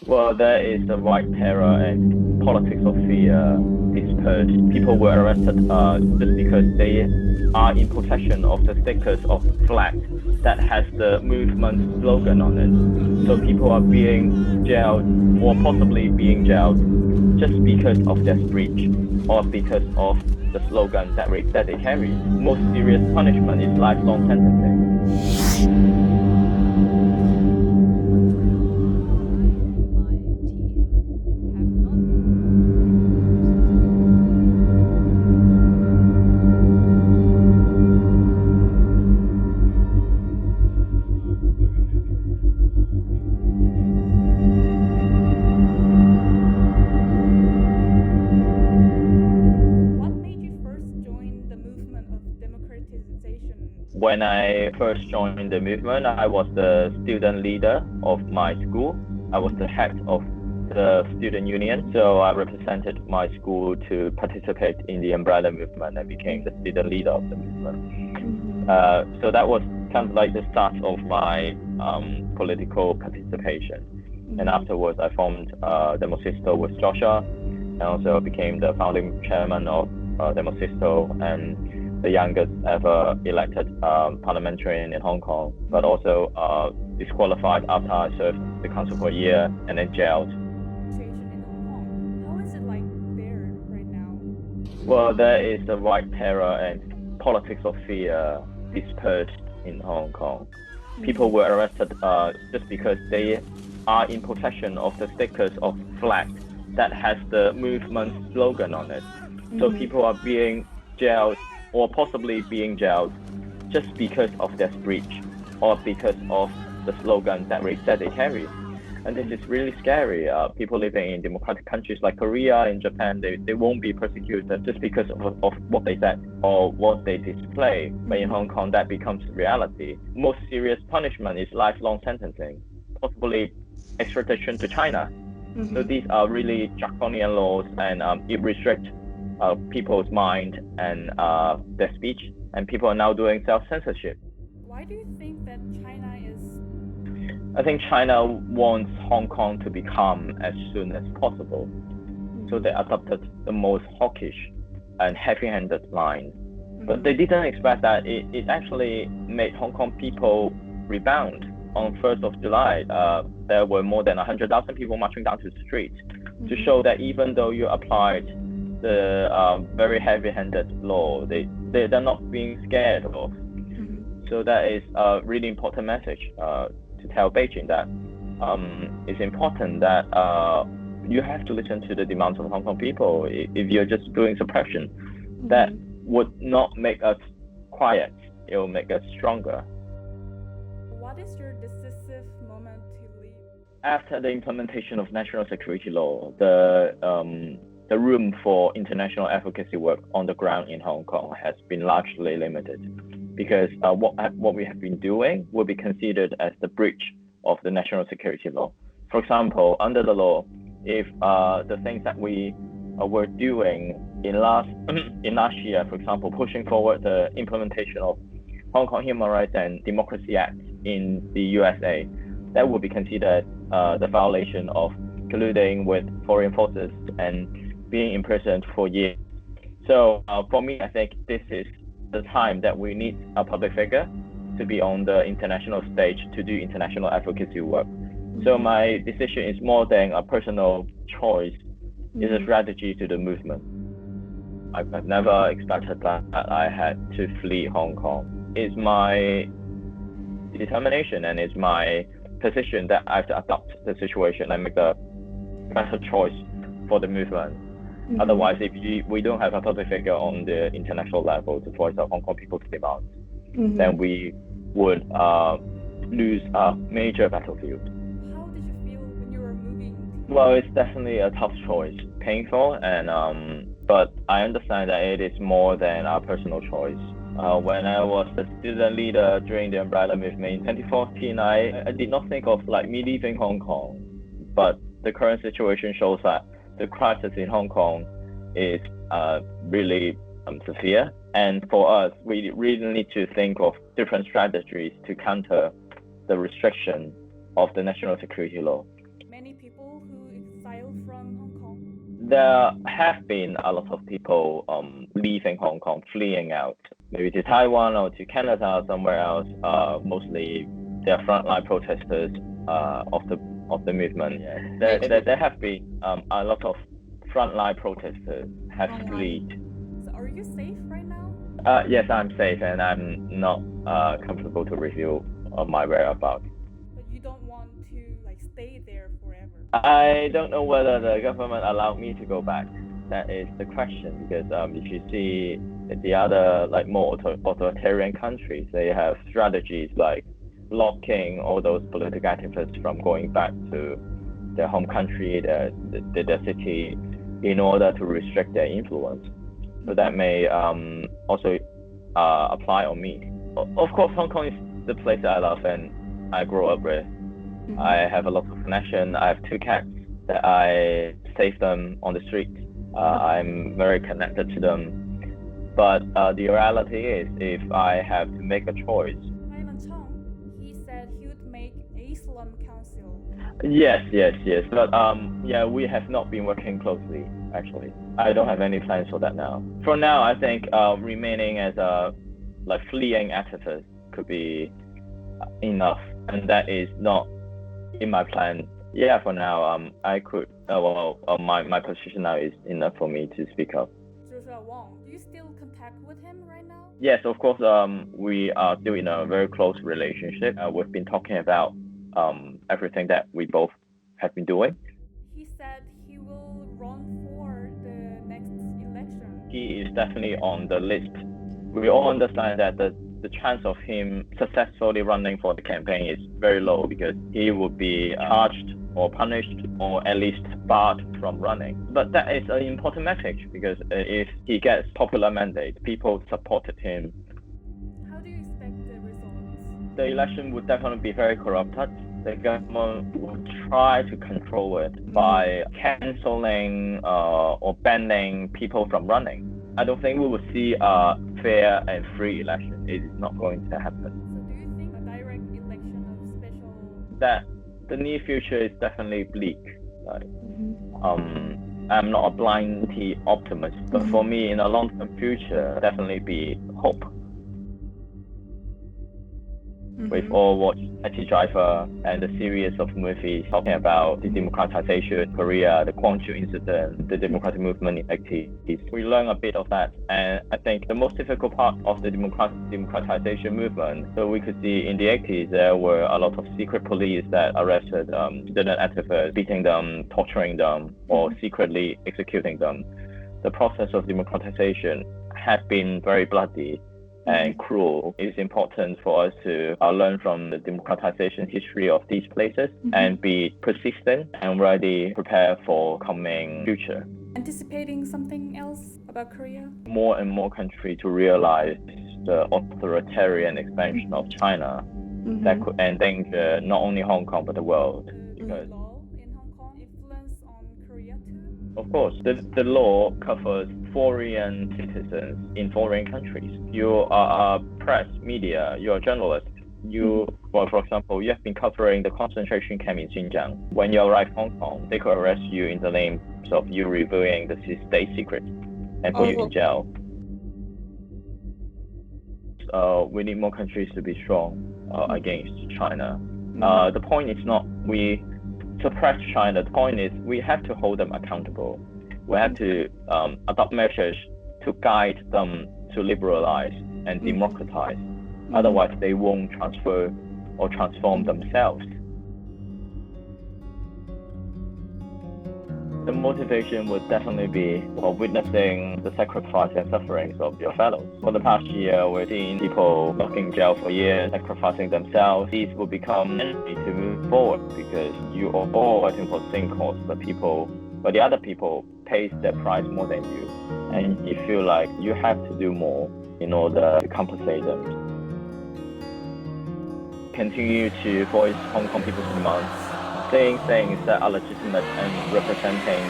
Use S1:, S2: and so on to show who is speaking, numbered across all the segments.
S1: Well, there is a white terror and politics of fear dispersed. People were arrested just because they are in possession of the stickers of flag that has the movement slogan on it. So people are being jailed or possibly being jailed just because of their speech or because of the slogan that they carry. Most serious punishment is lifelong sentencing. When I first joined the movement, I was the student leader of my school. I was the head of the student union, so I represented my school to participate in the umbrella movement and became the student leader of the movement. So that was kind of like the start of my political participation. And afterwards, I formed Demo시스토당 with Joshua, and also became the founding chairman of Demo시스토당 and the youngest ever elected parliamentarian in Hong Kong, but also disqualified after I served the council for a year and then jailed.
S2: In Hong Kong, how is it like there right now?
S1: Well, there is a white terror and politics of fear dispersed in Hong Kong. People were arrested just because they are in possession of the stickers of flag that has the movement slogan on it. So people are being jailed or possibly being jailed just because of their speech or because of the slogan that they carry. And this is really scary. People living in democratic countries like Korea and Japan, they won't be persecuted just because of what they said or what they display. But in Hong Kong, that becomes reality. Most serious punishment is lifelong sentencing, possibly extradition to China. So these are really draconian laws, and it restricts people's mind and their speech, and people are now doing self-censorship.
S2: Why do you think that China is?
S1: I think China wants Hong Kong to become as soon as possible. So they adopted the most hawkish and heavy-handed line. But they didn't expect that it actually made Hong Kong people rebound. On 1st of July, there were more than 100,000 people marching down to the street to show that even though you applied the very heavy-handed law, they're not being scared of. So that is a really important message to tell Beijing that it's important that you have to listen to the demands of Hong Kong people. If you're just doing suppression, that would not make us quiet. It will make us stronger.
S2: What is your decisive moment to leave?
S1: After the implementation of national security law, the room for international advocacy work on the ground in Hong Kong has been largely limited, because what we have been doing will be considered as the breach of the national security law. For example, under the law, if the things that we were doing in last year, for example, pushing forward the implementation of Hong Kong Human Rights and Democracy Act in the USA, that would be considered the violation of colluding with foreign forces and being imprisoned for years. So for me, I think this is the time that we need a public figure to be on the international stage to do international advocacy work. So my decision is more than a personal choice. It's a strategy to the movement. I've never expected that I had to flee Hong Kong. It's my determination and it's my position that I have to adopt the situation and make the better choice for the movement. Otherwise, if we don't have a public figure on the international level to voice out Hong Kong people's demands, then we would lose a major battlefield.
S2: How did you feel when you were moving?
S1: Well, it's definitely a tough choice, painful, and but I understand that it is more than a personal choice. When I was the student leader during the umbrella movement in 2014, I did not think of me leaving Hong Kong, but the current situation shows that the crisis in Hong Kong is really severe. And for us, we really need to think of different strategies to counter the restriction of the national security law.
S2: Many people people who exiled from Hong Kong?
S1: There have been a lot of people leaving Hong Kong, fleeing out, maybe to Taiwan or to Canada or somewhere else. Mostly they're frontline protesters of the movement. There have been a lot of frontline protesters have fled.
S2: So are you safe right now?
S1: Yes, I'm safe, and I'm not comfortable to reveal my whereabouts.
S2: But you don't want to stay there forever?
S1: I don't know whether the government allowed me to go back. That is the question, because if you see the other more authoritarian countries, they have strategies like blocking all those political activists from going back to their home country, their city, in order to restrict their influence. So that may also apply on me. Of course, Hong Kong is the place I love and I grew up with. Mm-hmm. I have a lot of connection. I have 2 cats that I save them on the street. I'm very connected to them. But the reality is, if I have to make a choice.
S2: He said he would make a Islam council.
S1: Yes. But we have not been working closely, actually. I don't have any plans for that now. For now, I think remaining as a fleeing activist could be enough, and that is not in my plan. Yeah, for now, I could. My position now is enough for me to speak up.
S2: Wong, do you still contact with him right now?
S1: Yes, of course. We are still in a very close relationship. We've been talking about everything that we both have been doing.
S2: He said he will run for the next election.
S1: He is definitely on the list. We all understand that the chance of him successfully running for the campaign is very low, because he would be charged or punished or at least barred from running. But that is an important message, because if he gets popular mandate, people supported him.
S2: How do you expect the results?
S1: The election would definitely be very corrupted. The government will try to control it by cancelling or banning people from running. I don't think we will see a fair and free election. It is not going to happen.
S2: So do you think a direct election of special...
S1: That the near future is definitely bleak. I'm not a blind optimist, but for me, in a long-term future, definitely be hope. We've all watched Taxi Driver and the series of movies talking about the democratization of Korea, the Gwangju incident, the democratic movement in the 80s. We learn a bit of that, and I think the most difficult part of the democratization movement, so we could see in the 80s there were a lot of secret police that arrested student activists, beating them, torturing them, or secretly executing them. The process of democratization has been very bloody and cruel. It's important for us to learn from the democratization history of these places and be persistent and ready, prepare for coming future.
S2: Anticipating something else about Korea?
S1: More and more countries to realize the authoritarian expansion of China that could endanger not only Hong Kong but the world.
S2: Because law in Hong Kong influence on Korea too?
S1: Of course, the law covers foreign citizens in foreign countries. You are a press, media, you're a journalist. For example, you have been covering the concentration camp in Xinjiang. When you arrive in Hong Kong, they could arrest you in the name of you revealing the state secret and put you in jail. We need more countries to be strong against China. The point is not we suppress China. The point is we have to hold them accountable. We have to adopt measures to guide them to liberalize and democratize. Otherwise, they won't transfer or transform themselves. The motivation would definitely be witnessing the sacrifice and sufferings of your fellows. For the past year, we've seen people locked in jail for years, sacrificing themselves. These will become necessary to move forward, because you are all fighting for the same cause, but the other people pays their price more than you, and you feel like you have to do more in order to compensate them. Continue to voice Hong Kong people's demands, saying things that are legitimate and representing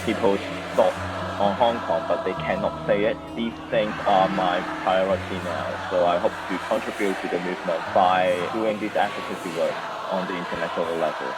S1: people's thoughts on Hong Kong, but they cannot say it. These things are my priority now, so I hope to contribute to the movement by doing this advocacy work on the international level.